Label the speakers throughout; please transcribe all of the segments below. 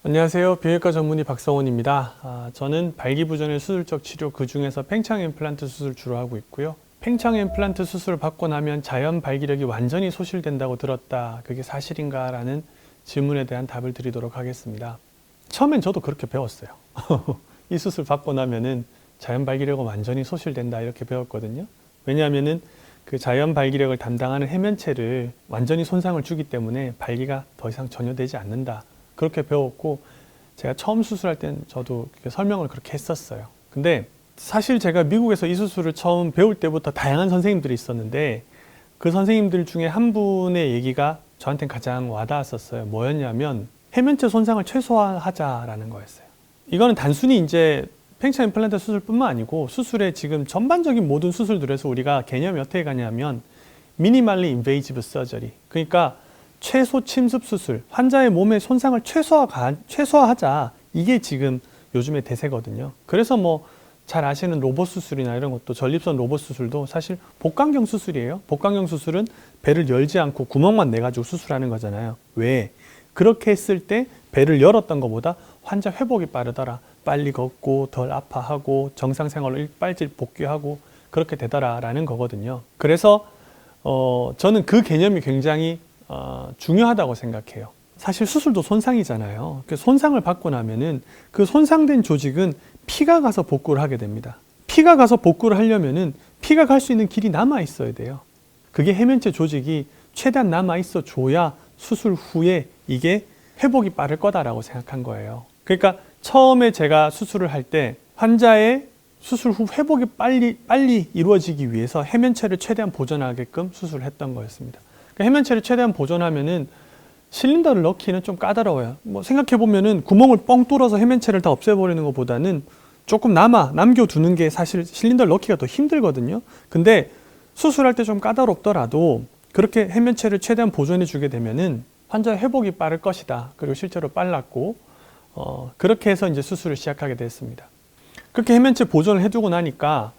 Speaker 1: 안녕하세요. 비형외과 전문의 박성원입니다. 저는 발기부전의 수술적 치료, 그 중에서 팽창 임플란트 수술 주로 하고 있고요. 팽창 임플란트 수술을 받고 나면 자연 발기력이 완전히 소실된다고 들었다. 그게 사실인가? 라는 질문에 대한 답을 드리도록 하겠습니다. 처음엔 저도 그렇게 배웠어요. 이 수술 받고 나면은 자연 발기력은 완전히 소실된다 이렇게 배웠거든요. 왜냐하면은 그 자연 발기력을 담당하는 해면체를 완전히 손상을 주기 때문에 발기가 더 이상 전혀 되지 않는다. 그렇게 배웠고, 제가 처음 수술할 땐 저도 설명을 그렇게 했었어요. 근데 사실 제가 미국에서 이 수술을 처음 배울 때부터 다양한 선생님들이 있었는데, 그 선생님들 중에 한 분의 얘기가 저한테는 가장 와닿았었어요. 뭐였냐면 해면체 손상을 최소화하자라는 거였어요. 이거는 단순히 이제 팽창 임플란트 수술뿐만 아니고 수술의 지금 전반적인 모든 수술들에서 우리가 개념이 어떻게 가냐면 미니멀리 인베이지브 서저리, 그러니까 최소 침습 수술, 환자의 몸의 손상을 최소화하자. 이게 지금 요즘의 대세거든요. 그래서 뭐 잘 아시는 로봇 수술이나 이런 것도, 전립선 로봇 수술도 사실 복강경 수술이에요. 복강경 수술은 배를 열지 않고 구멍만 내가지고 수술하는 거잖아요. 왜? 그렇게 했을 때 배를 열었던 것보다 환자 회복이 빠르더라. 빨리 걷고 덜 아파하고 정상 생활로 일발질 복귀하고 그렇게 되더라라는 거거든요. 그래서 저는 그 개념이 굉장히 중요하다고 생각해요. 사실 수술도 손상이잖아요. 손상을 받고 나면은 그 손상된 조직은 피가 가서 복구를 하게 됩니다. 피가 가서 복구를 하려면은 피가 갈 수 있는 길이 남아 있어야 돼요. 그게 해면체 조직이 최대한 남아 있어 줘야 수술 후에 이게 회복이 빠를 거다라고 생각한 거예요. 그러니까 처음에 제가 수술을 할 때 환자의 수술 후 회복이 빨리 이루어지기 위해서 해면체를 최대한 보존하게끔 수술을 했던 거였습니다. 그러니까 해면체를 최대한 보존하면은 실린더를 넣기는 좀 까다로워요. 뭐 생각해보면은 구멍을 뻥 뚫어서 해면체를 다 없애버리는 것보다는 조금 남겨두는 게 사실 실린더를 넣기가 더 힘들거든요. 근데 수술할 때 좀 까다롭더라도 그렇게 해면체를 최대한 보존해 주게 되면은 환자의 회복이 빠를 것이다. 그리고 실제로 빨랐고, 그렇게 해서 이제 수술을 시작하게 됐습니다. 그렇게 해면체 보존을 해두고 나니까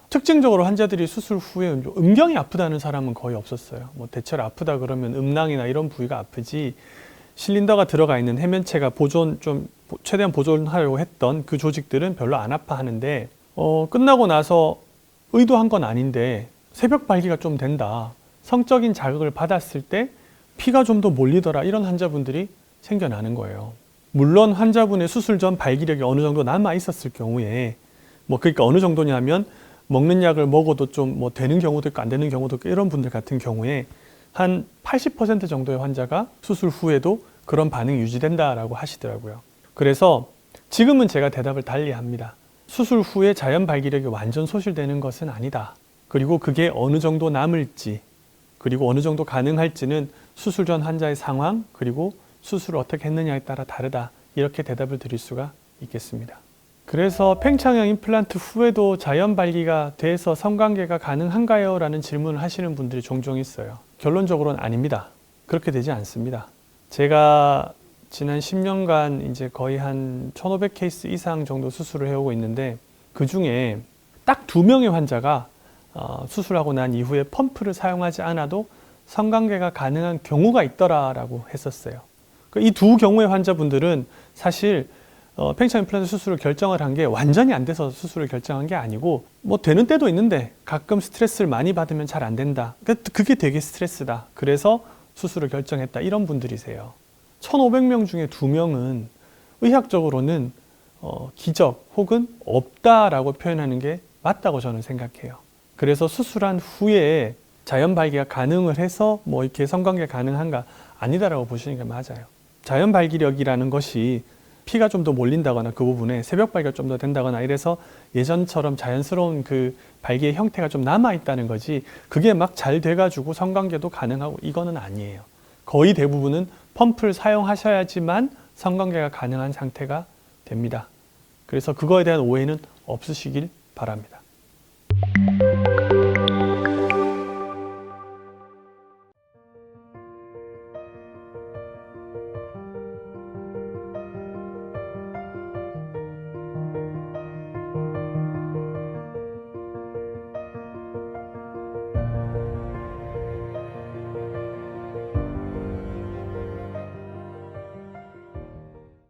Speaker 1: 특징적으로 환자들이 수술 후에 음경이 아프다는 사람은 거의 없었어요. 뭐 대체로 아프다 그러면 음낭이나 이런 부위가 아프지, 실린더가 들어가 있는 해면체가 최대한 보존하려고 했던 그 조직들은 별로 안 아파하는데, 끝나고 나서 의도한 건 아닌데 새벽 발기가 좀 된다, 성적인 자극을 받았을 때 피가 좀 더 몰리더라, 이런 환자분들이 생겨나는 거예요. 물론 환자분의 수술 전 발기력이 어느 정도 남아 있었을 경우에, 그러니까 어느 정도냐면 먹는 약을 먹어도 좀 되는 경우도 있고 안 되는 경우도 있고, 이런 분들 같은 경우에 한 80% 정도의 환자가 수술 후에도 그런 반응이 유지된다라고 하시더라고요. 그래서 지금은 제가 대답을 달리 합니다. 수술 후에 자연 발기력이 완전 소실되는 것은 아니다. 그리고 그게 어느 정도 남을지, 그리고 어느 정도 가능할지는 수술 전 환자의 상황, 그리고 수술을 어떻게 했느냐에 따라 다르다. 이렇게 대답을 드릴 수가 있겠습니다. 그래서 팽창형 임플란트 후에도 자연 발기가 돼서 성관계가 가능한가요? 라는 질문을 하시는 분들이 종종 있어요. 결론적으로는 아닙니다. 그렇게 되지 않습니다. 제가 지난 10년간 이제 거의 한 1500케이스 이상 정도 수술을 해오고 있는데, 그 중에 딱 2명의 환자가 수술하고 난 이후에 펌프를 사용하지 않아도 성관계가 가능한 경우가 있더라라고 했었어요. 이 두 경우의 환자분들은 사실 팽창 임플란트 수술을 결정을 한 게 완전히 안 돼서 수술을 결정한 게 아니고, 되는 때도 있는데 가끔 스트레스를 많이 받으면 잘 안 된다. 그게 되게 스트레스다. 그래서 수술을 결정했다. 이런 분들이세요. 1500명 중에 2명은 의학적으로는 기적 혹은 없다라고 표현하는 게 맞다고 저는 생각해요. 그래서 수술한 후에 자연 발기가 가능을 해서 이렇게 성관계 가능한가? 아니다라고 보시는 게 맞아요. 자연 발기력이라는 것이 피가 좀 더 몰린다거나 그 부분에 새벽 발기가 좀 더 된다거나 이래서 예전처럼 자연스러운 그 발기의 형태가 좀 남아 있다는 거지, 그게 막 잘 돼가지고 성관계도 가능하고 이거는 아니에요. 거의 대부분은 펌프를 사용하셔야지만 성관계가 가능한 상태가 됩니다. 그래서 그거에 대한 오해는 없으시길 바랍니다.